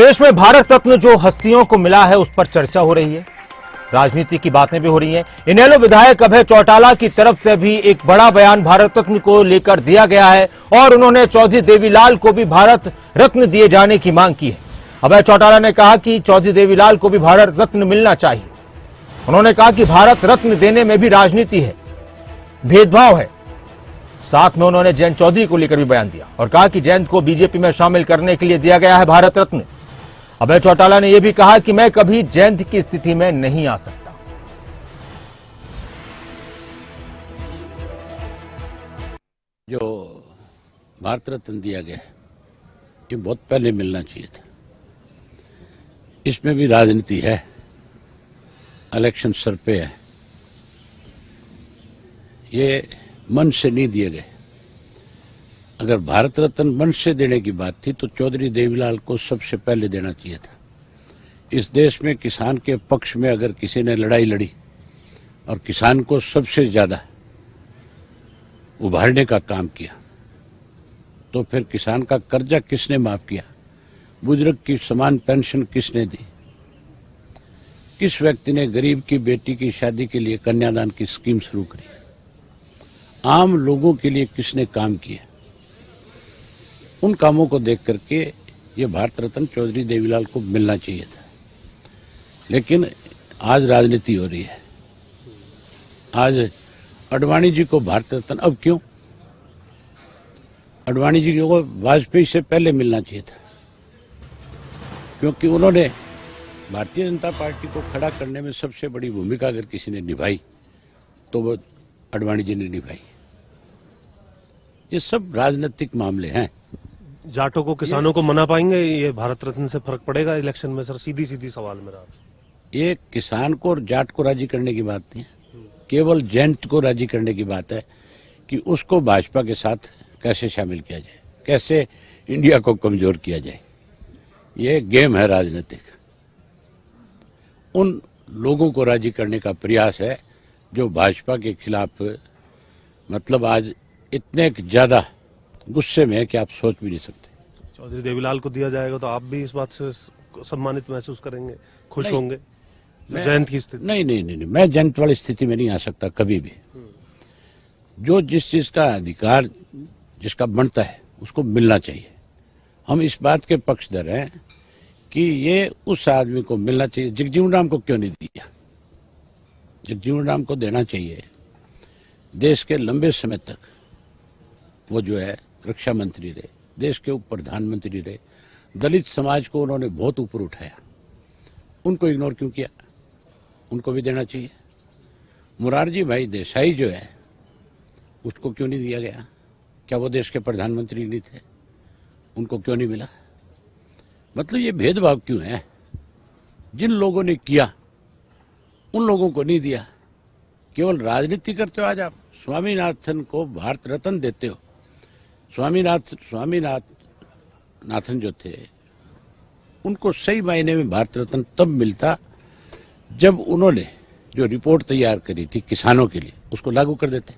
देश में भारत रत्न जो हस्तियों को मिला है उस पर चर्चा हो रही है, राजनीति की बातें भी हो रही हैं। इनेलो विधायक अभय चौटाला की तरफ से भी एक बड़ा बयान भारत रत्न को लेकर दिया गया है और उन्होंने चौधरी देवीलाल को भी भारत रत्न दिए जाने की मांग की है। अभय चौटाला ने कहा कि चौधरी देवीलाल को भी भारत रत्न मिलना चाहिए। उन्होंने कहा कि भारत रत्न देने में भी राजनीति है, भेदभाव है। साथ में उन्होंने जयंत चौधरी को लेकर भी बयान दिया और कहा कि जयंत को बीजेपी में शामिल करने के लिए दिया गया है भारत रत्न। अभय चौटाला ने यह भी कहा कि मैं कभी जयंत की स्थिति में नहीं आ सकता। जो भारत रत्न दिया गया ये बहुत पहले मिलना चाहिए था। इसमें भी राजनीति है, इलेक्शन सर पे है। ये मन से नहीं दिए गए। अगर भारत रत्न मन से देने की बात थी तो चौधरी देवीलाल को सबसे पहले देना चाहिए था। इस देश में किसान के पक्ष में अगर किसी ने लड़ाई लड़ी और किसान को सबसे ज्यादा उभारने का काम किया तो फिर किसान का कर्जा किसने माफ किया? बुजुर्ग की समान पेंशन किसने दी? किस व्यक्ति ने गरीब की बेटी की शादी के लिए कन्यादान की स्कीम शुरू करी? आम लोगों के लिए किसने काम किए? उन कामों को देख करके ये भारत रत्न चौधरी देवीलाल को मिलना चाहिए था। लेकिन आज राजनीति हो रही है। आज अडवाणी जी को भारत रत्न, अब क्यों? अडवाणी जी को वाजपेयी से पहले मिलना चाहिए था, क्योंकि उन्होंने भारतीय जनता पार्टी को खड़ा करने में सबसे बड़ी भूमिका अगर किसी ने निभाई तो वो अडवाणी जी ने निभाई। ये सब राजनीतिक मामले हैं। जाटों को, किसानों को मना पाएंगे ये भारत रत्न से? फर्क पड़ेगा इलेक्शन में? सर सीधी सीधी सवाल मेरा आपसे। ये किसान को और जाट को राजी करने की बात नहीं है, केवल जयंत को राजी करने की बात है कि उसको भाजपा के साथ कैसे शामिल किया जाए, कैसे इंडिया को कमजोर किया जाए। ये गेम है राजनीतिक। उन लोगों को राजी करने का प्रयास है जो भाजपा के खिलाफ मतलब आज इतने ज्यादा गुस्से में है कि आप सोच भी नहीं सकते। चौधरी देवीलाल को दिया जाएगा तो आप भी इस बात से सम्मानित महसूस करेंगे, खुश होंगे? जयंत की स्थिति नहीं, मैं जयंत वाली स्थिति में नहीं आ सकता कभी भी। जो जिस चीज का अधिकार जिसका बनता है उसको मिलना चाहिए। हम इस बात के पक्षधर हैं कि ये उस आदमी को मिलना चाहिए। जगजीवन राम को क्यों नहीं दिया? जगजीवन राम को देना चाहिए। देश के लंबे समय तक वो जो है रक्षा मंत्री रहे, देश के उप प्रधानमंत्री रहे, दलित समाज को उन्होंने बहुत ऊपर उठाया। उनको इग्नोर क्यों किया? उनको भी देना चाहिए। मुरारजी भाई देसाई जो है उसको क्यों नहीं दिया गया? क्या वो देश के प्रधानमंत्री नहीं थे? उनको क्यों नहीं मिला? मतलब ये भेदभाव क्यों है? जिन लोगों ने किया उन लोगों को नहीं दिया। केवल राजनीति करते हो। आज आप स्वामीनाथन को भारत रत्न देते हो। स्वामीनाथन जो थे उनको सही मायने में भारत रत्न तब मिलता जब उन्होंने जो रिपोर्ट तैयार करी थी किसानों के लिए उसको लागू कर देते।